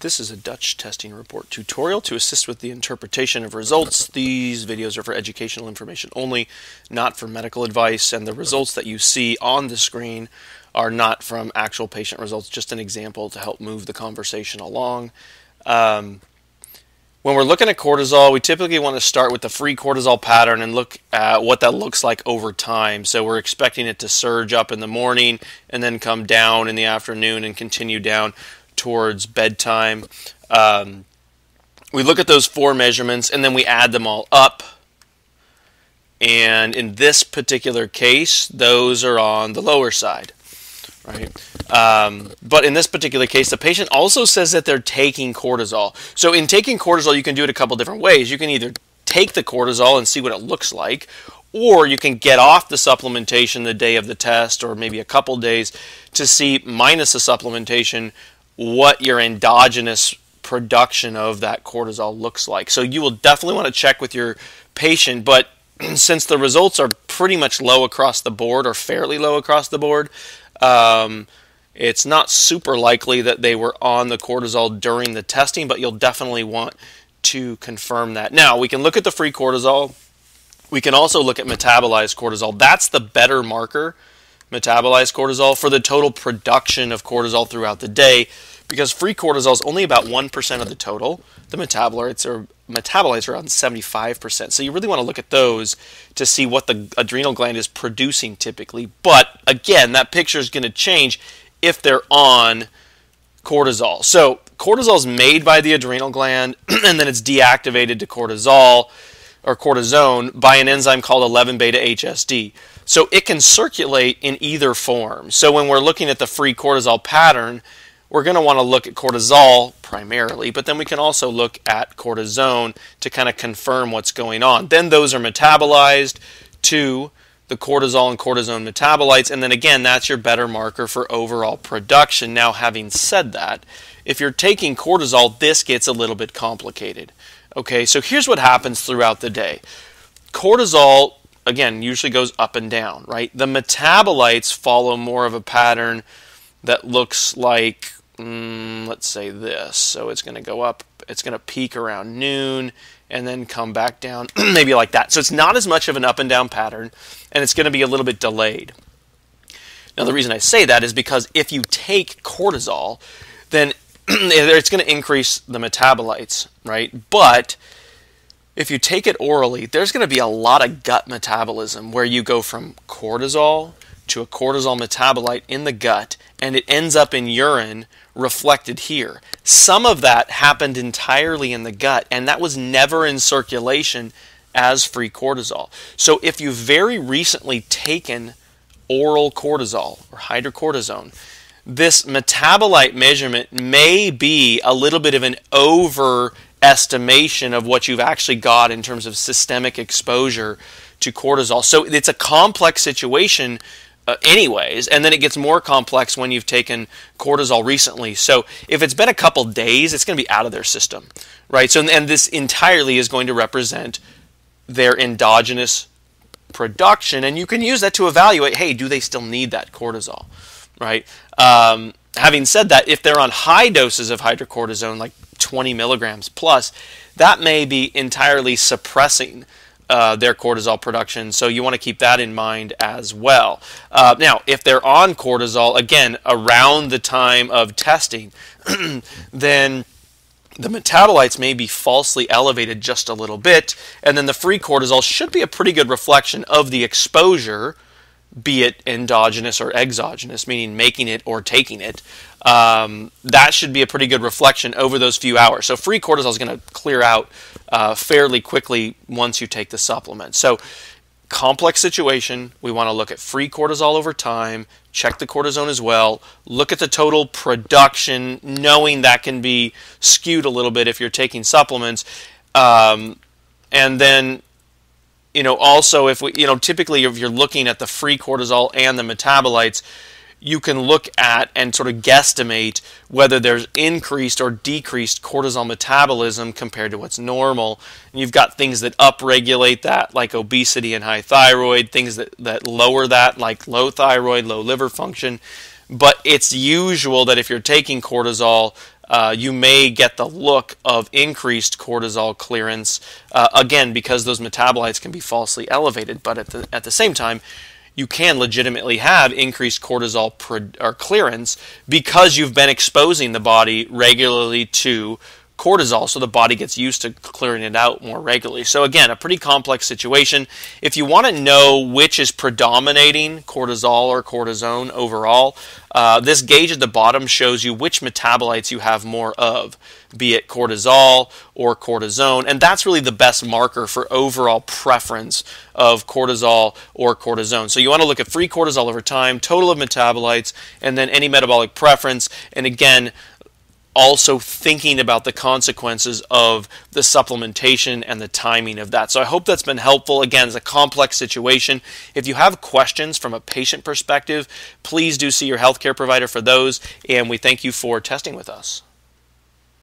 This is a Dutch testing report tutorial to assist with the interpretation of results. These videos are for educational information only, not for medical advice, and the results that you see on the screen are not from actual patient results, just an example to help move the conversation along. When we're looking at cortisol, we typically want to start with the free cortisol pattern and look at what that looks like over time. So we're expecting it to surge up in the morning and then come down in the afternoon and continue down towards bedtime. We look at those four measurements and then we add them all up. And in this particular case, those are on the lower side, right? But in this particular case, the patient also says that they're taking cortisol. So in taking cortisol, you can do it a couple different ways. You can either take the cortisol and see what it looks like, or you can get off the supplementation the day of the test or maybe a couple days to see, minus the supplementation, what your endogenous production of that cortisol looks like. So you will definitely want to check with your patient, but since the results are pretty much low across the board or fairly low across the board, it's not super likely that they were on the cortisol during the testing, but you'll definitely want to confirm that. Now, we can look at the free cortisol. We can also look at metabolized cortisol. That's the better marker, metabolized cortisol, for the total production of cortisol throughout the day, because free cortisol is only about 1% of the total. The metabolites are around 75%. So you really want to look at those to see what the adrenal gland is producing typically. But again, that picture is going to change if they're on cortisol. So cortisol is made by the adrenal gland and then it's deactivated to cortisol or cortisone by an enzyme called 11-beta-HSD. So it can circulate in either form. So when we're looking at the free cortisol pattern, we're going to want to look at cortisol primarily, but then we can also look at cortisone to kind of confirm what's going on. Then those are metabolized to the cortisol and cortisone metabolites, and then again, that's your better marker for overall production. Now, having said that, if you're taking cortisol, this gets a little bit complicated. Okay, so here's what happens throughout the day. Cortisol, again, usually goes up and down, right? The metabolites follow more of a pattern that looks like, let's say this. So it's going to go up, it's going to peak around noon, and then come back down, maybe like that. So it's not as much of an up and down pattern, and it's going to be a little bit delayed. Now, the reason I say that is because if you take cortisol, then it's going to increase the metabolites, right? But if you take it orally, there's going to be a lot of gut metabolism where you go from cortisol to a cortisol metabolite in the gut, and it ends up in urine reflected here. Some of that happened entirely in the gut, and that was never in circulation as free cortisol. So if you've very recently taken oral cortisol or hydrocortisone, this metabolite measurement may be a little bit of an overestimation of what you've actually got in terms of systemic exposure to cortisol. So it's a complex situation anyways, and then it gets more complex when you've taken cortisol recently. So if it's been a couple days, it's going to be out of their system, right? So, and this entirely is going to represent their endogenous production, and you can use that to evaluate, hey, do they still need that cortisol, right? Having said that, if they're on high doses of hydrocortisone, like 20 milligrams plus, that may be entirely suppressing their cortisol production, so you want to keep that in mind as well. Now, if they're on cortisol, again, around the time of testing, then the metabolites may be falsely elevated just a little bit, and then the free cortisol should be a pretty good reflection of the exposure, be it endogenous or exogenous, meaning making it or taking it. That should be a pretty good reflection over those few hours. So free cortisol is going to clear out fairly quickly once you take the supplement. So complex situation, we want to look at free cortisol over time, check the cortisone as well, look at the total production, knowing that can be skewed a little bit if you're taking supplements, and then also if we, typically if you're looking at the free cortisol and the metabolites, you can look at and sort of guesstimate whether there's increased or decreased cortisol metabolism compared to what's normal. And you've got things that upregulate that, like obesity and high thyroid, things that lower that, like low thyroid, low liver function. But it's usual that if you're taking cortisol, you may get the look of increased cortisol clearance, again, because those metabolites can be falsely elevated, but at the same time, you can legitimately have increased cortisol or clearance because you've been exposing the body regularly to cortisol, so the body gets used to clearing it out more regularly. So again, a pretty complex situation. If you want to know which is predominating, cortisol or cortisone overall, this gauge at the bottom shows you which metabolites you have more of, be it cortisol or cortisone, and that's really the best marker for overall preference of cortisol or cortisone. So you want to look at free cortisol over time, total of metabolites, and then any metabolic preference, and again, also thinking about the consequences of the supplementation and the timing of that. So I hope that's been helpful. Again, it's a complex situation. If you have questions from a patient perspective, please do see your healthcare provider for those, and we thank you for testing with us.